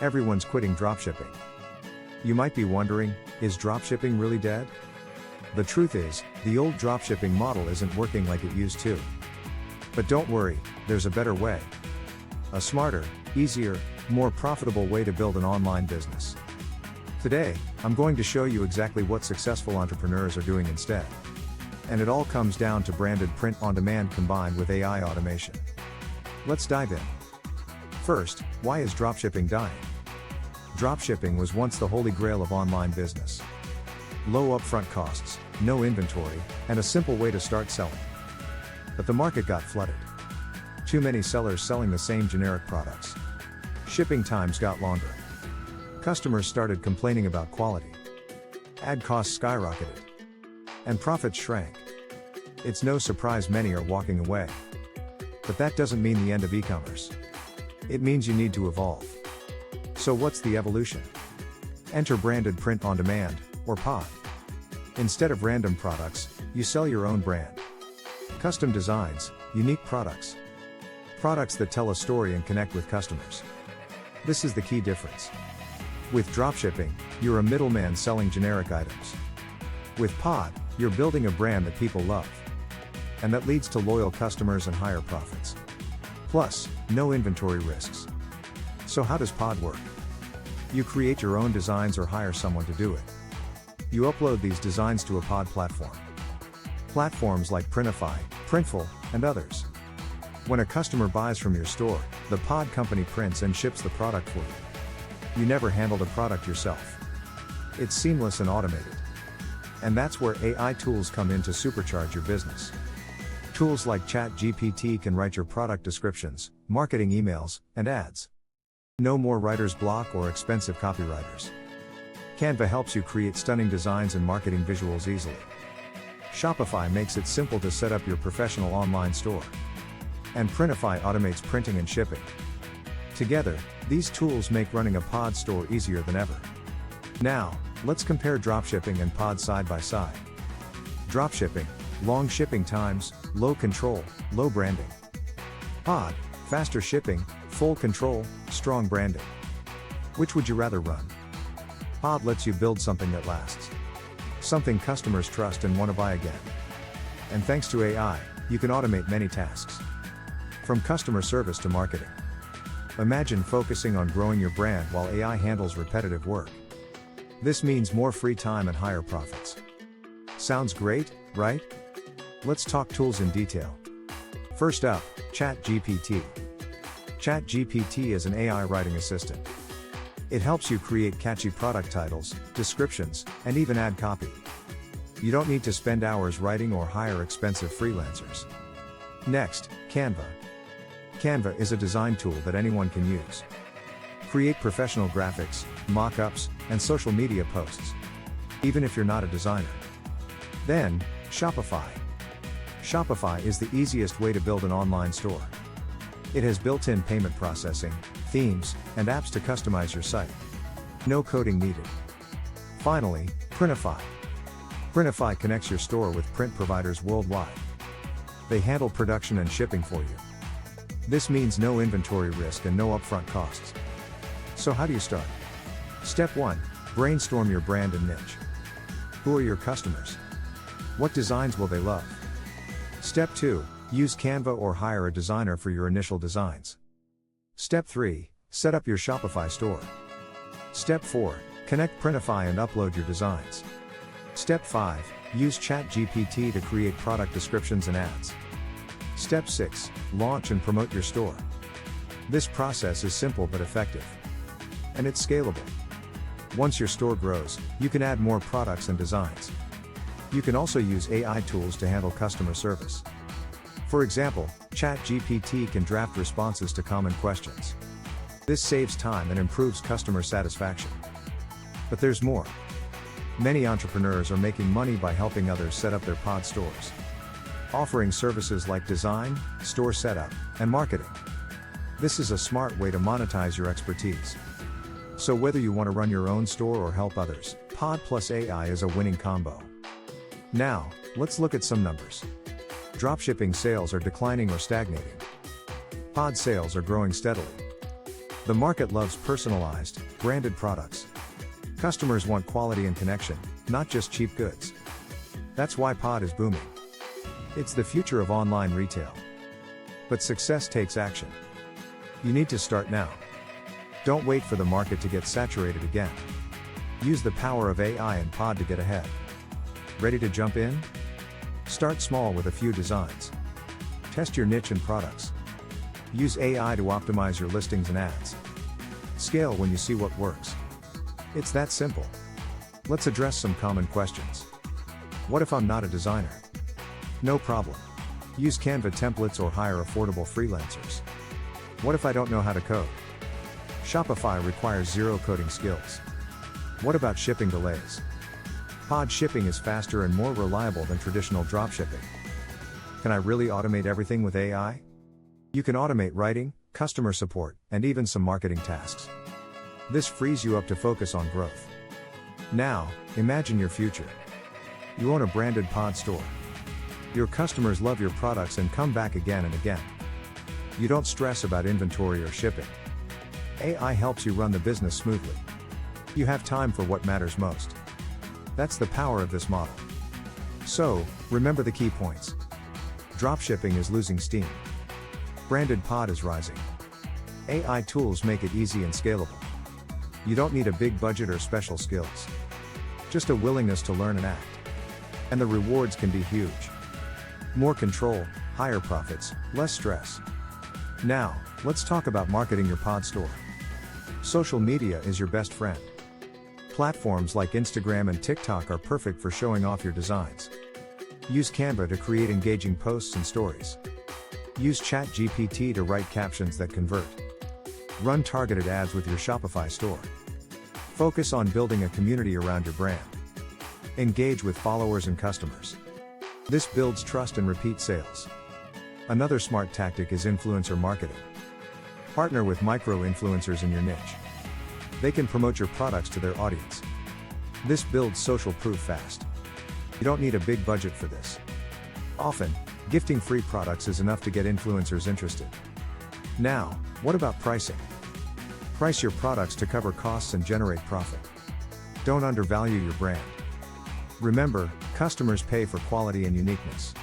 Everyone's quitting dropshipping. You might be wondering, is dropshipping really dead? The truth is, the old dropshipping model isn't working like it used to. But don't worry, there's a better way. A smarter, easier, more profitable way to build an online business. Today, I'm going to show you exactly what successful entrepreneurs are doing instead. And it all comes down to branded print on demand combined with AI automation. Let's dive in. First, why is dropshipping dying? Dropshipping was once the holy grail of online business. Low upfront costs, no inventory, and a simple way to start selling. But the market got flooded. Too many sellers selling the same generic products. Shipping times got longer. Customers started complaining about quality. Ad costs skyrocketed. And profits shrank. It's no surprise many are walking away. But that doesn't mean the end of e-commerce. It means you need to evolve. So what's the evolution? Enter branded print on demand, or POD. Instead of random products, you sell your own brand. Custom designs, unique products. Products that tell a story and connect with customers. This is the key difference. With dropshipping, you're a middleman selling generic items. With POD, you're building a brand that people love. And that leads to loyal customers and higher profits. Plus, no inventory risks. So how does POD work? You create your own designs or hire someone to do it. You upload these designs to a POD platform. Platforms like Printify, Printful, and others. When a customer buys from your store, the POD company prints and ships the product for you. You never handled a product yourself. It's seamless and automated. And that's where AI tools come in to supercharge your business. Tools like ChatGPT can write your product descriptions, marketing emails, and ads. No more writer's block or expensive copywriters. Canva helps you create stunning designs and marketing visuals easily. Shopify makes it simple to set up your professional online store. And Printify automates printing and shipping. Together, these tools make running a POD store easier than ever. Now, let's compare dropshipping and POD side by side. Dropshipping, long shipping times, low control, low branding. POD, faster shipping, full control, strong branding. Which would you rather run? POD lets you build something that lasts. Something customers trust and want to buy again. And thanks to AI, you can automate many tasks. From customer service to marketing. Imagine focusing on growing your brand while AI handles repetitive work. This means more free time and higher profits. Sounds great, right? Let's talk tools in detail. First up, ChatGPT. ChatGPT is an AI writing assistant. It helps you create catchy product titles, descriptions, and even ad copy. You don't need to spend hours writing or hire expensive freelancers. Next, Canva. Canva is a design tool that anyone can use. Create professional graphics, mock-ups, and social media posts. Even if you're not a designer. Then, Shopify. Shopify is the easiest way to build an online store. It has built-in payment processing, themes, and apps to customize your site. No coding needed. Finally, Printify. Printify connects your store with print providers worldwide. They handle production and shipping for you. This means no inventory risk and no upfront costs. So how do you start? Step 1. Brainstorm your brand and niche. Who are your customers? What designs will they love? Step 2. Use Canva or hire a designer for your initial designs. Step 3. Set up your Shopify store. Step 4. Connect Printify and upload your designs. Step 5. Use ChatGPT to create product descriptions and ads. Step 6. Launch and promote your store. This process is simple but effective. And it's scalable. Once your store grows, you can add more products and designs. You can also use AI tools to handle customer service. For example, ChatGPT can draft responses to common questions. This saves time and improves customer satisfaction. But there's more. Many entrepreneurs are making money by helping others set up their POD stores. Offering services like design, store setup, and marketing. This is a smart way to monetize your expertise. So whether you want to run your own store or help others, POD plus AI is a winning combo. Now, let's look at some numbers. Dropshipping sales are declining or stagnating. POD sales are growing steadily. The market loves personalized, branded products. Customers want quality and connection, not just cheap goods. That's why Pod is booming. It's the future of online retail. But success takes action. You need to start now. Don't wait for the market to get saturated again. Use the power of AI and Pod to get ahead. Ready to jump in? Start small with a few designs. Test your niche and products. Use AI to optimize your listings and ads. Scale when you see what works. It's that simple. Let's address some common questions. What if I'm not a designer? No problem. Use Canva templates or hire affordable freelancers. What if I don't know how to code? Shopify requires zero coding skills. What about shipping delays? Pod shipping is faster and more reliable than traditional dropshipping. Can I really automate everything with AI? You can automate writing, customer support, and even some marketing tasks. This frees you up to focus on growth. Now, imagine your future. You own a branded pod store. Your customers love your products and come back again and again. You don't stress about inventory or shipping. AI helps you run the business smoothly. You have time for what matters most. That's the power of this model. So, remember the key points. Dropshipping is losing steam. Branded pod is rising. AI tools make it easy and scalable. You don't need a big budget or special skills. Just a willingness to learn and act. And the rewards can be huge. More control, higher profits, less stress. Now, let's talk about marketing your pod store. Social media is your best friend. Platforms like Instagram and TikTok are perfect for showing off your designs. Use Canva to create engaging posts and stories. Use ChatGPT to write captions that convert. Run targeted ads with your Shopify store. Focus on building a community around your brand. Engage with followers and customers. This builds trust and repeat sales. Another smart tactic is influencer marketing. Partner with micro-influencers in your niche. They can promote your products to their audience. This builds social proof fast. You don't need a big budget for this. Often, gifting free products is enough to get influencers interested. Now, what about pricing? Price your products to cover costs and generate profit. Don't undervalue your brand. Remember, customers pay for quality and uniqueness.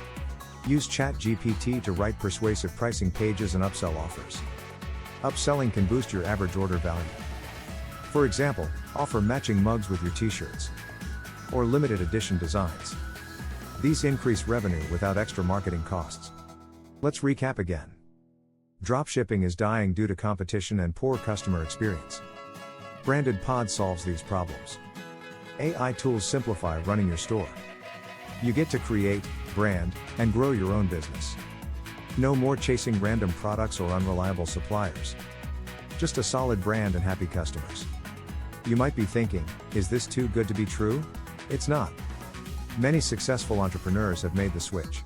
Use ChatGPT to write persuasive pricing pages and upsell offers. Upselling can boost your average order value. For example, offer matching mugs with your t-shirts. Or limited edition designs. These increase revenue without extra marketing costs. Let's recap again. Dropshipping is dying due to competition and poor customer experience. Branded Pod solves these problems. AI tools simplify running your store. You get to create, brand, and grow your own business. No more chasing random products or unreliable suppliers. Just a solid brand and happy customers. You might be thinking, is this too good to be true? It's not. Many successful entrepreneurs have made the switch.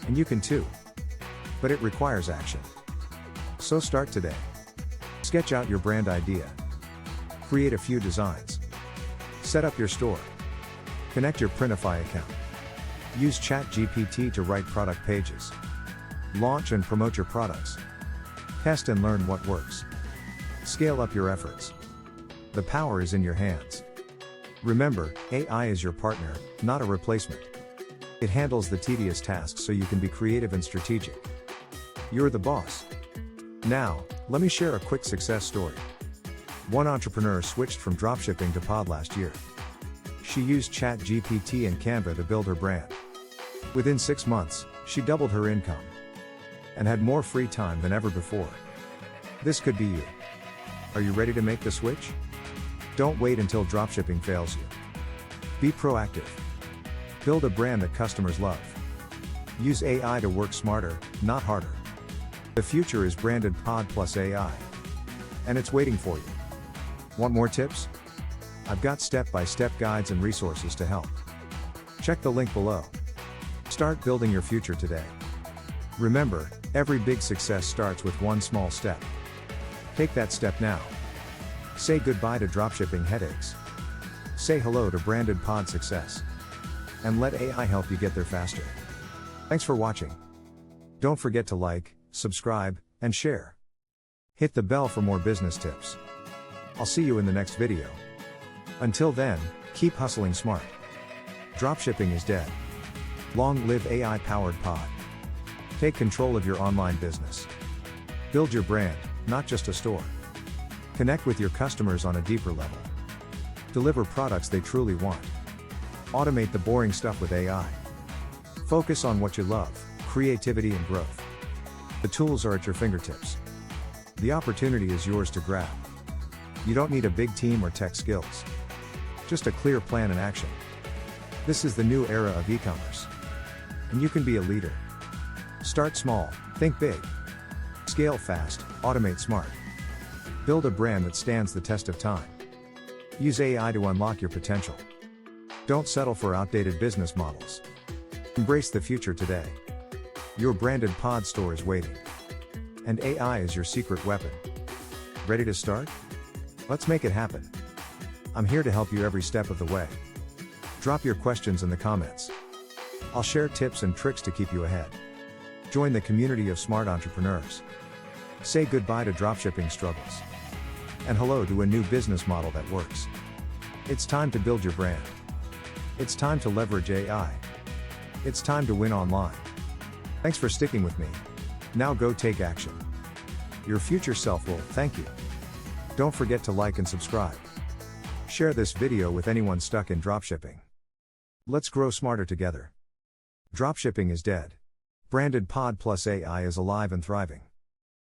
And you can too. But it requires action. So start today. Sketch out your brand idea. Create a few designs. Set up your store. Connect your Printify account. Use ChatGPT to write product pages. Launch and promote your products. Test and learn what works. Scale up your efforts. The power is in your hands. Remember, AI is your partner, not a replacement. It handles the tedious tasks so you can be creative and strategic. You're the boss. Now, let me share a quick success story. One entrepreneur switched from dropshipping to pod last year. She used ChatGPT and Canva to build her brand. Within 6 months, she doubled her income and had more free time than ever before. This could be you. Are you ready to make the switch? Don't wait until dropshipping fails you. Be proactive. Build a brand that customers love. Use AI to work smarter, not harder. The future is branded pod plus AI. And it's waiting for you. Want more tips? I've got step-by-step guides and resources to help. Check the link below. Start building your future today. Remember, every big success starts with one small step. Take that step now. Say goodbye to dropshipping headaches. Say hello to branded pod success. And let AI help you get there faster. Thanks for watching. Don't forget to like, subscribe, and share. Hit the bell for more business tips. I'll see you in the next video. Until then, keep hustling smart. Dropshipping is dead. Long live AI-powered pod. Take control of your online business. Build your brand, not just a store. Connect with your customers on a deeper level. Deliver products they truly want. Automate the boring stuff with AI. Focus on what you love, creativity and growth. The tools are at your fingertips. The opportunity is yours to grab. You don't need a big team or tech skills. Just a clear plan and action. This is the new era of e-commerce. And you can be a leader. Start small, think big. Scale fast, automate smart. Build a brand that stands the test of time. Use AI to unlock your potential. Don't settle for outdated business models. Embrace the future today. Your branded pod store is waiting. And AI is your secret weapon. Ready to start? Let's make it happen. I'm here to help you every step of the way. Drop your questions in the comments. I'll share tips and tricks to keep you ahead. Join the community of smart entrepreneurs. Say goodbye to dropshipping struggles. And hello to a new business model that works. It's time to build your brand. It's time to leverage AI. It's time to win online. Thanks for sticking with me. Now go take action. Your future self will thank you. Don't forget to like and subscribe. Share this video with anyone stuck in dropshipping. Let's grow smarter together. Dropshipping is dead. Branded Pod plus AI is alive and thriving.